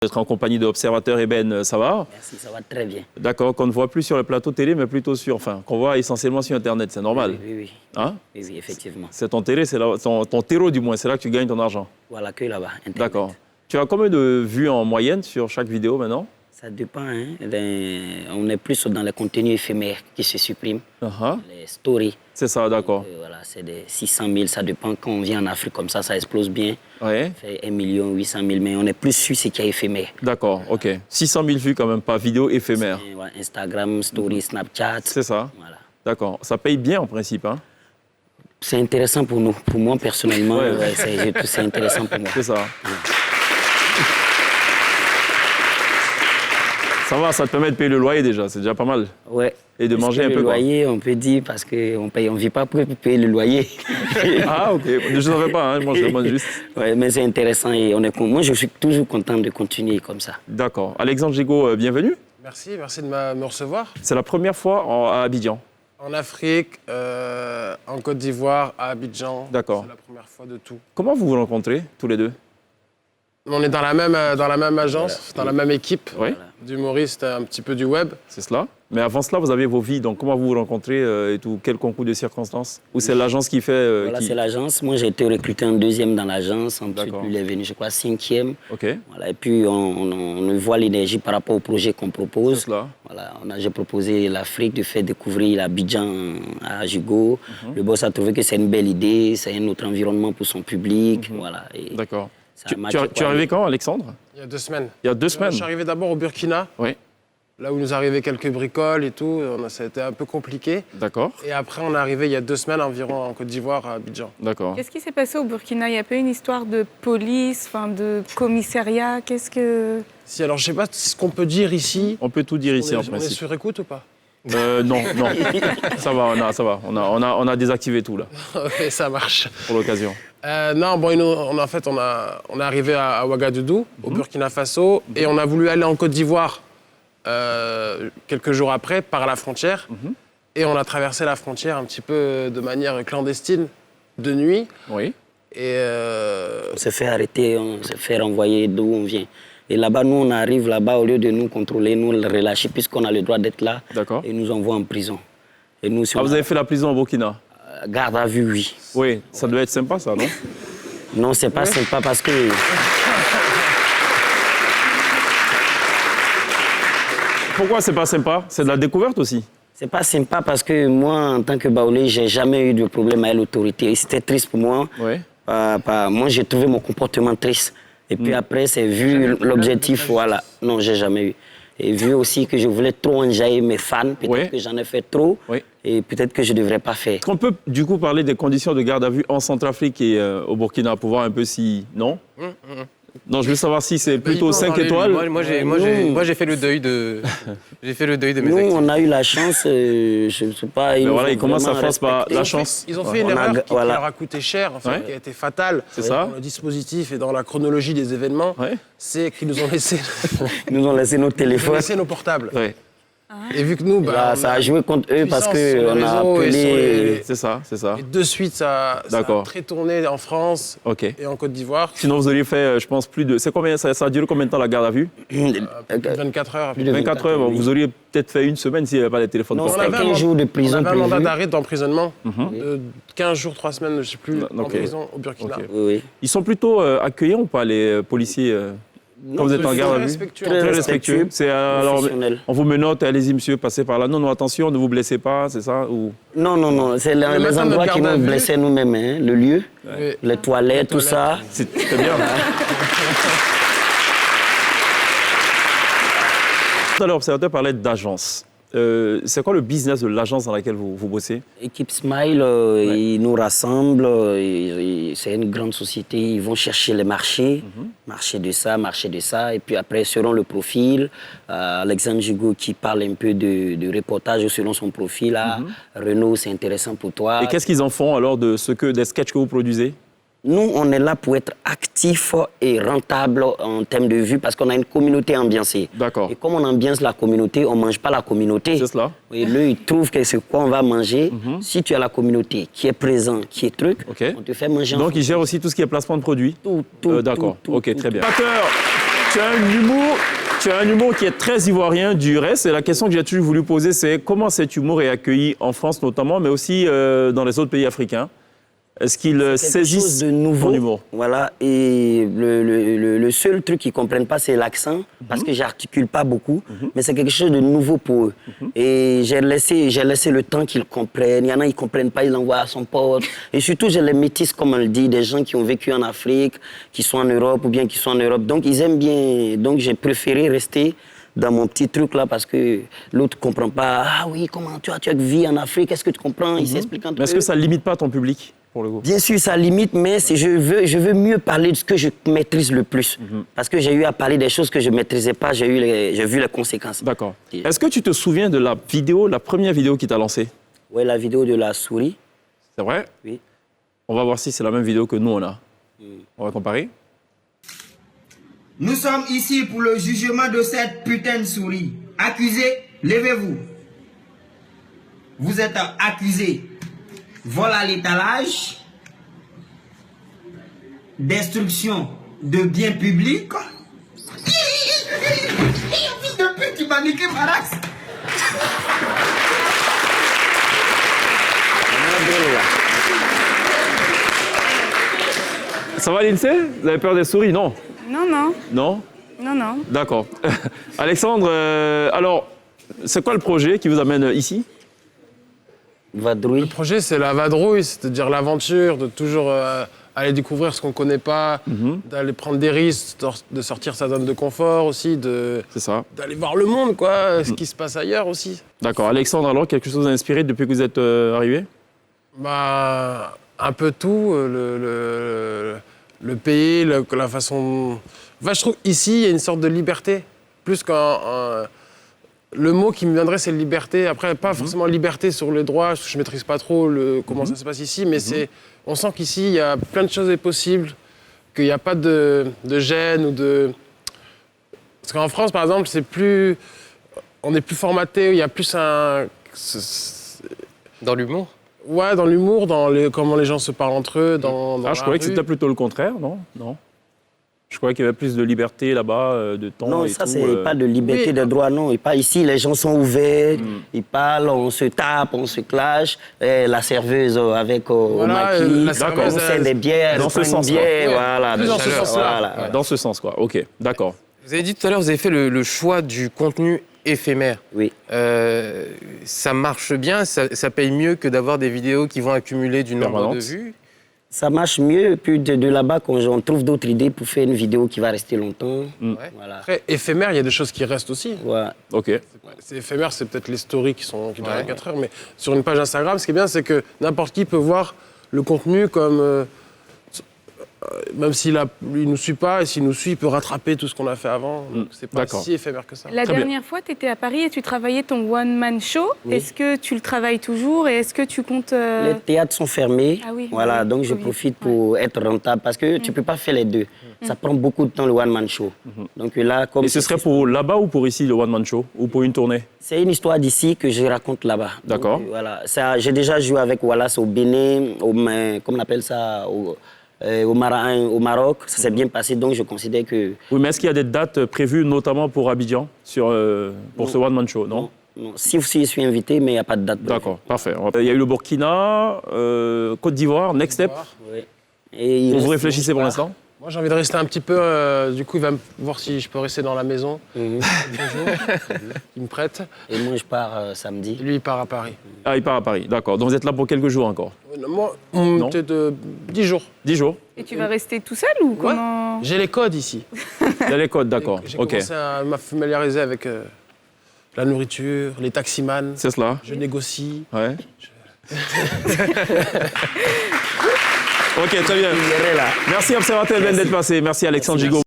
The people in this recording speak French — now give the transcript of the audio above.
D'être en compagnie de Observateur et Ben, ça va? Merci, ça va très bien. D'accord, qu'on ne voit plus sur le plateau télé, mais plutôt sur, enfin, qu'on voit essentiellement sur Internet, c'est normal. Oui. Hein? Oui, effectivement. C'est ton télé, c'est ton terreau du moins, c'est là que tu gagnes ton argent. Voilà, que là-bas, Internet. D'accord. Tu as combien de vues en moyenne sur chaque vidéo maintenant? Ça dépend, hein. On est plus dans les contenus éphémères qui se suppriment, les stories. C'est ça, d'accord. Voilà, c'est des 600 000, ça dépend. Quand on vient en Afrique comme ça explose bien. Ouais. Ça fait 1 800 000, mais on est plus sur ce qui est éphémère. D'accord, ok. 600 000 vues quand même, pas vidéo éphémère. Ouais, Instagram, story, Snapchat. C'est ça. Voilà. D'accord. Ça paye bien en principe, hein? C'est intéressant pour nous. Pour moi, personnellement, Ouais. c'est intéressant pour moi. C'est ça. Ça va, ça te permet de payer le loyer déjà, c'est déjà pas mal. Ouais. Et de manger un peu, le quoi. loyer, on peut dire, parce qu'on ne vit pas pour payer le loyer. Ah, ok. Je ne savais pas, hein. Moi je demande juste. Ouais, mais c'est intéressant et moi, je suis toujours content de continuer comme ça. D'accord. Alexandre Gigot, bienvenue. Merci de me recevoir. C'est la première fois à Abidjan. En Afrique, en Côte d'Ivoire, à Abidjan. D'accord. C'est la première fois de tout. Comment vous vous rencontrez, tous les deux? On est dans la même agence, dans la même équipe Oui. d'humoristes, un petit peu du web. C'est cela. Mais avant cela, vous aviez vos vies. Donc comment vous vous rencontrez et tout? Quel concours de circonstances? Ou c'est l'agence qui fait... Voilà, c'est l'agence. Moi, j'ai été recruté en 2e dans l'agence. Ensuite, D'accord. lui, il est venu, je crois, 5e. Ok. Voilà, et puis, on voit l'énergie par rapport au projet qu'on propose. C'est cela. Voilà, j'ai proposé l'Afrique, de faire découvrir l'Abidjan à Gigot. Le boss a trouvé que c'est une belle idée, c'est un autre environnement pour son public. Voilà, et D'accord. ça a matché, Tu es arrivé quand, Alexandre? Il y a 2 semaines. Il y a 2 semaines? Je suis arrivé d'abord au Burkina, Oui. là où nous arrivaient quelques bricoles et tout. Ça a été un peu compliqué. D'accord. Et après, on est arrivé il y a 2 semaines environ en Côte d'Ivoire, à Abidjan. D'accord. Qu'est-ce qui s'est passé au Burkina? Il n'y a pas une histoire de police, enfin de commissariat? Qu'est-ce que... Si, alors, je sais pas ce qu'on peut dire ici. On peut tout dire ici, en On est principe. sur écoute ou pas? Non. Ça va, ça va. On a désactivé tout, là, Ok, ça marche. pour l'occasion. Non, bon, on est arrivé à Ouagadougou, au Burkina Faso, et on a voulu aller en Côte d'Ivoire quelques jours après, par la frontière. Et on a traversé la frontière un petit peu de manière clandestine, de nuit. Oui. Et on s'est fait arrêter, on s'est fait renvoyer d'où on vient. Et là-bas, nous, on arrive là-bas, au lieu de nous contrôler, nous le relâcher, puisqu'on a le droit d'être là. D'accord. Et nous envoie en prison. Et nous, si Vous avez fait la prison au Burkina? garde à vue, oui. Oui, ça devait être sympa, ça, non? Non, c'est pas sympa parce que... Pourquoi c'est pas sympa? C'est de la découverte aussi. C'est pas sympa parce que moi, en tant que Baoulé, j'ai jamais eu de problème avec l'autorité. Et c'était triste pour moi. Oui. Moi, j'ai trouvé mon comportement triste. Et puis après, c'est vu l'objectif, voilà. Non, j'ai jamais eu. Et vu aussi que je voulais trop enjailler mes fans, peut-être que j'en ai fait trop. Oui. Et peut-être que je ne devrais pas faire. Est-ce qu'on peut du coup parler des conditions de garde à vue en Centrafrique et au Burkina pour voir un peu si... Non? Non, je veux savoir si c'est plutôt 5 étoiles. Moi, j'ai fait le deuil de... J'ai fait le deuil de mes Nous, actifs. on a eu la chance, je ne sais pas... Mais voilà, il commence à faire par la chance. ils ont fait une erreur qui leur a coûté cher, en fait, Ouais. qui a été fatale C'est ça. dans le dispositif et dans la chronologie des événements. Ouais. C'est qu'ils nous ont laissé, Ils nous ont laissé nos ils ont téléphones. laissé nos portables. Ouais. Et vu que nous, Là, ça a joué contre eux parce puissance sur les qu'on a réseaux et sur appelé... les- C'est ça, c'est ça. Et de suite, ça a D'accord. très tourné en France Ok. et en Côte d'Ivoire. Sinon, vous auriez fait, je pense, plus de... C'est combien, ça a duré combien de temps la garde à vue? Plus de 24 heures. Plus de 24 heures. oui. Vous auriez peut-être fait une semaine s'il n'y avait pas les téléphones Non, portables. c'était 15 jours de prison On avait un mandat prévu. d'arrêt d'emprisonnement de 15 jours, 3 semaines, je ne sais plus, en Ok. prison au Burkina. Ok. Oui. Ils sont plutôt accueillants ou pas, les policiers quand vous êtes en garde à vue? respectueux. Très Très respectueux. C'est alors, professionnel. on vous menote, allez-y monsieur, passez par là. Non, non, attention, ne vous blessez pas, c'est ça ou... Non, c'est les matin de endroits qui garde à nous vue. blessaient nous-mêmes, hein. Le lieu, Oui. les toilettes, tout ça. C'est très bien. Tout à l'heure, l'observateur parlait d'agence. C'est quoi le business de l'agence dans laquelle vous bossez? Équipe Smile, ils nous rassemblent, c'est une grande société, ils vont chercher les marchés, marché de ça, et puis après, selon le profil, Alexandre Gigot qui parle un peu de reportage selon son profil, Renaud, c'est intéressant pour toi. Et qu'est-ce qu'ils en font alors des sketchs que vous produisez? Nous, on est là pour être actifs et rentables en termes de vues parce qu'on a une communauté ambiancée. D'accord. Et comme on ambiance la communauté, on ne mange pas la communauté. C'est cela. Et eux, ils trouvent que c'est quoi on va manger. Si tu as la communauté qui est présente, qui est truc, Ok. on te fait manger. Donc ils gèrent aussi tout ce qui est placement de produits? tout. D'accord, tout, ok, tout, très tout. bien. Tu as un humour qui est très ivoirien du reste. Et la question que j'ai toujours voulu poser, c'est comment cet humour est accueilli en France notamment, mais aussi dans les autres pays africains. Est-ce qu'ils saisissent de nouveau, ton humour? Voilà, et le seul truc qu'ils ne comprennent pas, c'est l'accent, parce que j'articule pas beaucoup, mais c'est quelque chose de nouveau pour eux. Et j'ai laissé le temps qu'ils comprennent. Il y en a, ils ne comprennent pas, ils l'envoient à son pote. Et surtout, j'ai les métis, comme on le dit, des gens qui ont vécu en Afrique, qui sont en Europe ou bien qui sont en Europe. Donc, ils aiment bien. Donc, j'ai préféré rester dans mon petit truc là parce que l'autre ne comprend pas. Ah oui, comment tu vis en Afrique, est-ce que tu comprends? Il s'explique un peu. Mais est-ce que ça ne limite pas ton public? Pour le coup. Bien sûr, ça limite, mais je veux mieux parler de ce que je maîtrise le plus. Parce que j'ai eu à parler des choses que je ne maîtrisais pas, j'ai vu les conséquences. D'accord. Est-ce que tu te souviens de la première vidéo qui t'a lancée? Oui, la vidéo de la souris. C'est vrai? Oui. On va voir si c'est la même vidéo que nous, on a. On va comparer. Nous sommes ici pour le jugement de cette putain de souris. Accusé, levez-vous. Vous êtes accusé. Vol à l'étalage, destruction de biens publics. Fils de pute, il m'a niqué Marax. Ça va, Lindsay? Vous avez peur des souris? Non. Non, non. Non? Non, non. D'accord. Alexandre, alors, c'est quoi le projet qui vous amène ici? Vadrouille. Le projet, c'est la vadrouille, c'est-à-dire l'aventure, de toujours aller découvrir ce qu'on ne connaît pas, d'aller prendre des risques, de sortir sa zone de confort aussi, C'est ça. d'aller voir le monde, quoi, ce qui se passe ailleurs aussi. D'accord. Alexandre, alors, quelque chose d'inspiré depuis que vous êtes arrivé? Bah, un peu tout, le pays, la façon... Enfin, je trouve ici, il y a une sorte de liberté, plus qu'un... Le mot qui me viendrait, c'est liberté. Après, pas forcément liberté sur les droits, parce que je ne maîtrise pas trop comment ça se passe ici, mais on sent qu'ici, il y a plein de choses possibles, qu'il n'y a pas de gêne ou de... Parce qu'en France, par exemple, on est plus formaté, il y a plus un... Dans l'humour? Ouais, dans l'humour, comment les gens se parlent entre eux, dans je croyais que c'était plutôt le contraire, non? Non. Je croyais qu'il y avait plus de liberté là-bas, de temps. Non, et ça, tout, c'est pas de liberté de droit, non. Et pas ici, les gens sont ouverts, ils parlent, on se tape, on se clash. Et la serveuse avec au maquis, on sert des bières, dans ce sens, voilà. Plus dans ce sens-là. Voilà. Dans ce sens, quoi. OK, d'accord. Vous avez dit tout à l'heure, vous avez fait le choix du contenu éphémère. Oui. Ça marche bien, ça paye mieux que d'avoir des vidéos qui vont accumuler du nombre de vues. Ça marche mieux, puis de là-bas, quand on trouve d'autres idées pour faire une vidéo qui va rester longtemps. Voilà. Après, éphémère, il y a des choses qui restent aussi. Ouais. OK. C'est éphémère, c'est peut-être les stories qui durent 4 heures, mais sur une page Instagram, ce qui est bien, c'est que n'importe qui peut voir le contenu comme... même s'il ne nous suit pas, et s'il nous suit, il peut rattraper tout ce qu'on a fait avant. Donc c'est pas si éphémère que ça. La dernière fois, tu étais à Paris et tu travaillais ton one-man show. Oui. Est-ce que tu le travailles toujours et est-ce que tu comptes... Les théâtres sont fermés. Ah oui, Voilà, oui, donc je Covid. profite pour être rentable parce que tu ne peux pas faire les deux. Ça prend beaucoup de temps, le one-man show. Donc là, comme Et ce serait pour là-bas ou pour ici, le one-man show? Ou pour une tournée? c'est une histoire d'ici que je raconte là-bas. D'accord. Donc, voilà. J'ai déjà joué avec Wallace au Bénin, comment on appelle ça, au Maroc. Ça s'est bien passé, donc je considère que... Oui, mais est-ce qu'il y a des dates prévues, notamment pour Abidjan, pour ce one-man show? Non? Non, si je suis invité, mais il n'y a pas de date. D'accord, parfait. Il y a eu le Burkina, Côte d'Ivoire, Next Step. Oui. Et il Vous reste- réfléchissez pour l'instant? Moi, j'ai envie de rester un petit peu. Du coup, il va me voir si je peux rester dans la maison. Mhm. Il me prête. Et moi, je pars samedi. Et lui, il part à Paris. Ah, il part à Paris, d'accord. Donc vous êtes là pour quelques jours encore? Moi, Non. peut-être 10 jours. 10 jours? Et tu vas rester tout seul ou comment... J'ai les codes ici. Il y a les codes, d'accord. J'ai OK. commencé à me familiariser avec la nourriture, les taximans. C'est cela? Je négocie. Ouais. OK, très bien. Il irait là. Merci, Observateur Ben, d'être passé. Merci, Alexandre Gigot.